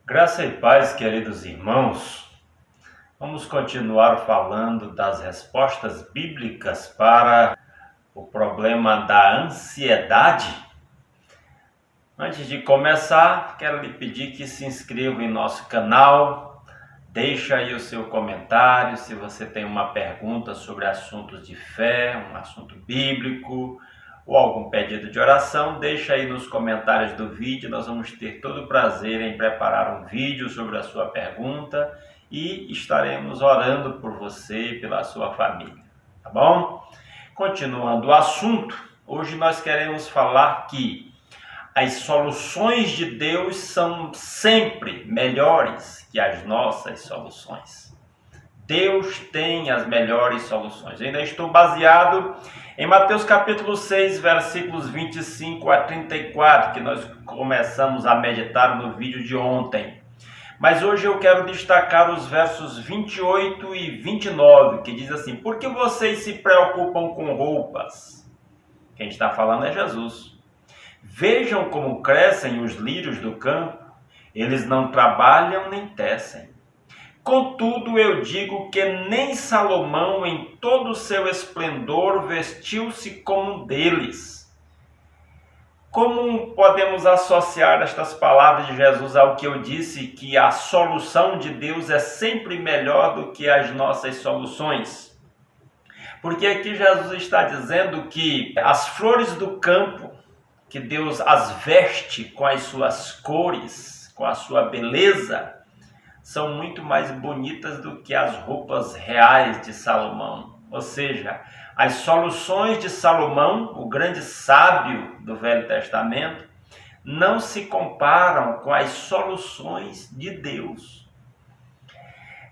Graça e paz, queridos irmãos. Vamos continuar falando das respostas bíblicas para o problema da ansiedade. Antes de começar, quero lhe pedir que se inscreva em nosso canal, deixa aí o seu comentário, se você tem uma pergunta sobre assuntos de fé, um assunto bíblico, ou algum pedido de oração, deixa aí nos comentários do vídeo. Nós vamos ter todo o prazer em preparar um vídeo sobre a sua pergunta e estaremos orando por você e pela sua família, tá bom? Continuando o assunto, hoje nós queremos falar que as soluções de Deus são sempre melhores que as nossas soluções. Deus tem as melhores soluções. Eu ainda estou baseado em Mateus capítulo 6, versículos 25 a 34, que nós começamos a meditar no vídeo de ontem. Mas hoje eu quero destacar os versos 28 e 29, que diz assim: por que vocês se preocupam com roupas? Quem está falando é Jesus. Vejam como crescem os lírios do campo, eles não trabalham nem tecem. Contudo, eu digo que nem Salomão, em todo o seu esplendor, vestiu-se como um deles. Como podemos associar estas palavras de Jesus ao que eu disse, que a solução de Deus é sempre melhor do que as nossas soluções? Porque aqui Jesus está dizendo que as flores do campo, que Deus as veste com as suas cores, com a sua beleza, são muito mais bonitas do que as roupas reais de Salomão. Ou seja, as soluções de Salomão, o grande sábio do Velho Testamento, não se comparam com as soluções de Deus.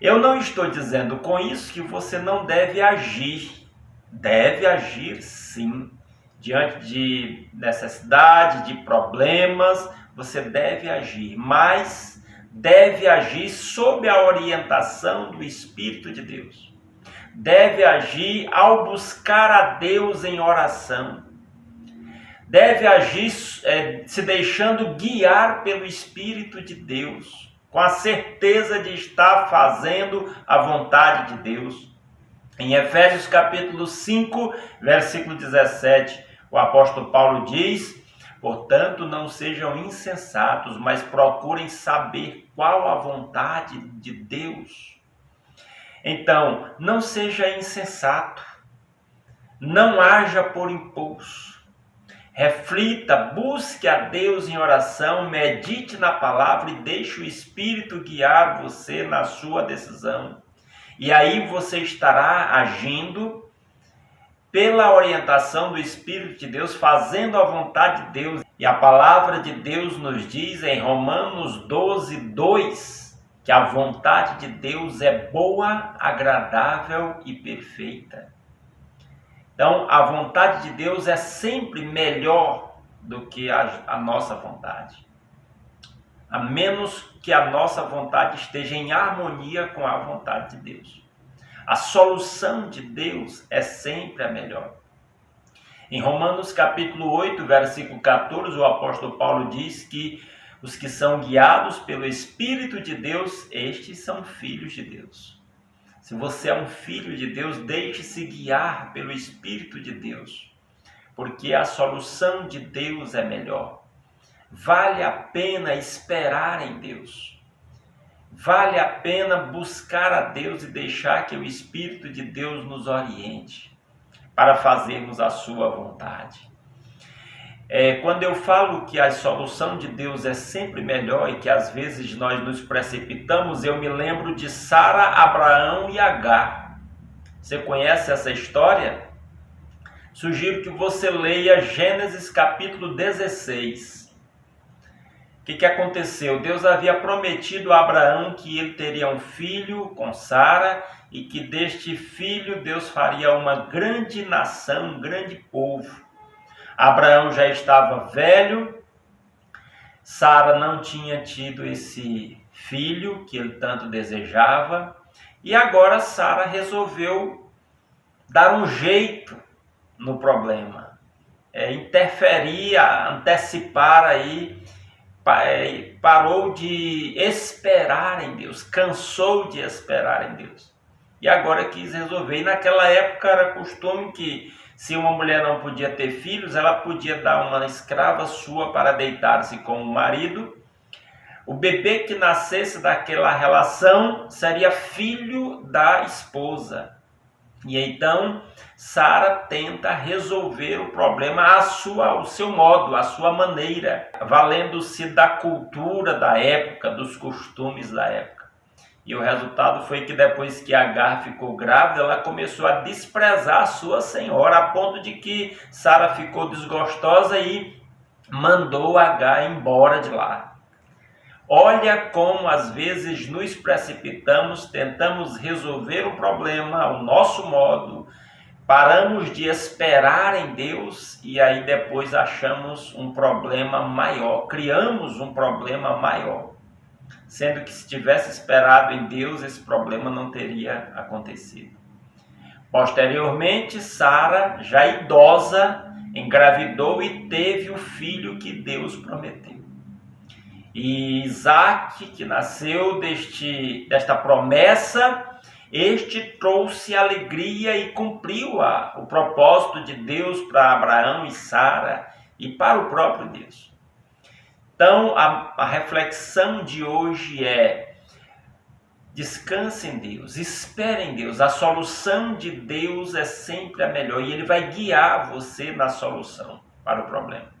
Eu não estou dizendo com isso que você não deve agir. Deve agir sim. Diante de necessidade, de problemas, você deve agir, mas deve agir sob a orientação do Espírito de Deus. Deve agir ao buscar a Deus em oração. Deve agir se deixando guiar pelo Espírito de Deus, com a certeza de estar fazendo a vontade de Deus. Em Efésios capítulo 5, versículo 17, o apóstolo Paulo diz: portanto, não sejam insensatos, mas procurem saber qual a vontade de Deus. Então, não seja insensato, não haja por impulso. Reflita, busque a Deus em oração, medite na palavra e deixe o Espírito guiar você na sua decisão. E aí você estará agindo pela orientação do Espírito de Deus, fazendo a vontade de Deus. E a palavra de Deus nos diz em Romanos 12, 2, que a vontade de Deus é boa, agradável e perfeita. Então, a vontade de Deus é sempre melhor do que a nossa vontade. A menos que a nossa vontade esteja em harmonia com a vontade de Deus. A solução de Deus é sempre a melhor. Em Romanos capítulo 8, versículo 14, o apóstolo Paulo diz que os que são guiados pelo Espírito de Deus, estes são filhos de Deus. Se você é um filho de Deus, deixe-se guiar pelo Espírito de Deus, porque a solução de Deus é melhor. Vale a pena esperar em Deus. Vale a pena buscar a Deus e deixar que o Espírito de Deus nos oriente para fazermos a sua vontade. Quando eu falo que a solução de Deus é sempre melhor e que às vezes nós nos precipitamos, eu me lembro de Sara, Abraão e Agar. Você conhece essa história? Sugiro que você leia Gênesis capítulo 16. O que aconteceu? Deus havia prometido a Abraão que ele teria um filho com Sara e que deste filho Deus faria uma grande nação, um grande povo. Abraão já estava velho, Sara não tinha tido esse filho que ele tanto desejava, e agora Sara resolveu dar um jeito no problema, interferir, antecipar aí parou de esperar em Deus, cansou de esperar em Deus. E agora quis resolver. E naquela época era costume que, se uma mulher não podia ter filhos, ela podia dar uma escrava sua para deitar-se com o marido. O bebê que nascesse daquela relação seria filho da esposa. E então Sara tenta resolver o problema ao seu modo, à sua maneira, valendo-se da cultura da época, dos costumes da época. E o resultado foi que depois que Agar ficou grávida, ela começou a desprezar a sua senhora, a ponto de que Sara ficou desgostosa e mandou Agar embora de lá. Olha como às vezes nos precipitamos, tentamos resolver o problema ao nosso modo, paramos de esperar em Deus e aí depois achamos um problema maior, criamos um problema maior. Sendo que se tivesse esperado em Deus, esse problema não teria acontecido. Posteriormente, Sara, já idosa, engravidou e teve o filho que Deus prometeu. E Isaac, que nasceu desta promessa, este trouxe alegria e cumpriu o propósito de Deus para Abraão e Sara e para o próprio Deus. Então, a reflexão de hoje é: descanse em Deus, espere em Deus. A solução de Deus é sempre a melhor e Ele vai guiar você na solução para o problema.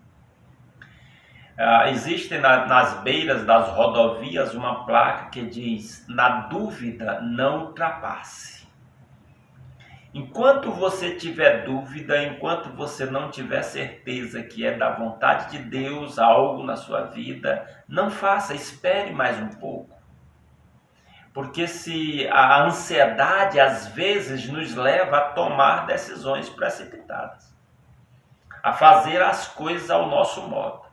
Existe nas beiras das rodovias uma placa que diz: na dúvida não ultrapasse. Enquanto você tiver dúvida, enquanto você não tiver certeza que é da vontade de Deus algo na sua vida, não faça, espere mais um pouco. Porque se a ansiedade às vezes nos leva a tomar decisões precipitadas, a fazer as coisas ao nosso modo.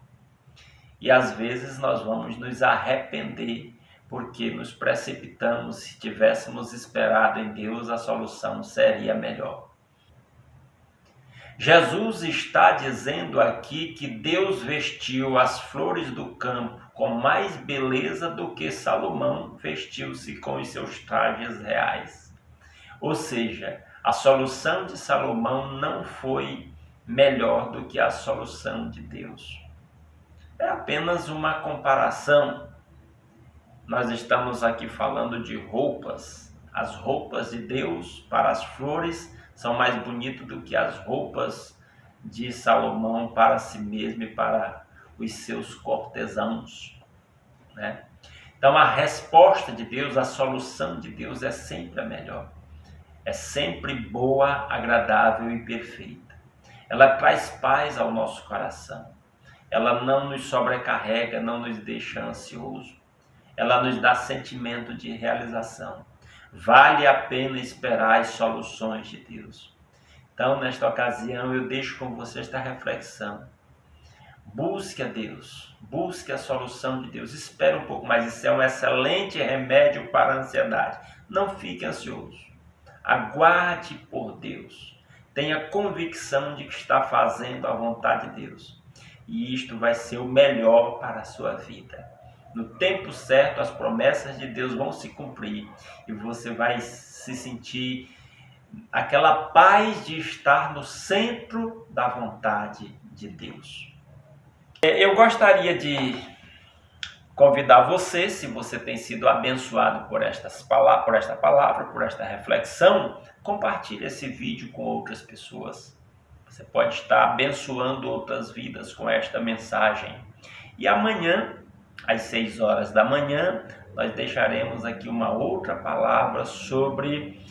E às vezes nós vamos nos arrepender porque nos precipitamos. Se tivéssemos esperado em Deus, a solução seria melhor. Jesus está dizendo aqui que Deus vestiu as flores do campo com mais beleza do que Salomão vestiu-se com os seus trajes reais. Ou seja, a solução de Salomão não foi melhor do que a solução de Deus. É apenas uma comparação. Nós estamos aqui falando de roupas. As roupas de Deus para as flores são mais bonitas do que as roupas de Salomão para si mesmo e para os seus cortesãos, né? Então a resposta de Deus, a solução de Deus é sempre a melhor. É sempre boa, agradável e perfeita. Ela traz paz ao nosso coração. Ela não nos sobrecarrega, não nos deixa ansioso. Ela nos dá sentimento de realização. Vale a pena esperar as soluções de Deus. Então, nesta ocasião, eu deixo com você esta reflexão. Busque a Deus, busque a solução de Deus. Espere um pouco mais, isso é um excelente remédio para a ansiedade. Não fique ansioso. Aguarde por Deus. Tenha convicção de que está fazendo a vontade de Deus. E isto vai ser o melhor para a sua vida. No tempo certo, as promessas de Deus vão se cumprir e você vai se sentir aquela paz de estar no centro da vontade de Deus. Eu gostaria de convidar você, se você tem sido abençoado por esta palavra, por esta reflexão, compartilhe esse vídeo com outras pessoas. Você pode estar abençoando outras vidas com esta mensagem. E amanhã, às 6 horas da manhã, nós deixaremos aqui uma outra palavra sobre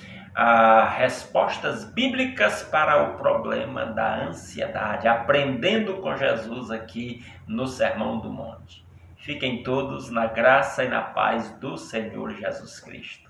respostas bíblicas para o problema da ansiedade, aprendendo com Jesus aqui no Sermão do Monte. Fiquem todos na graça e na paz do Senhor Jesus Cristo.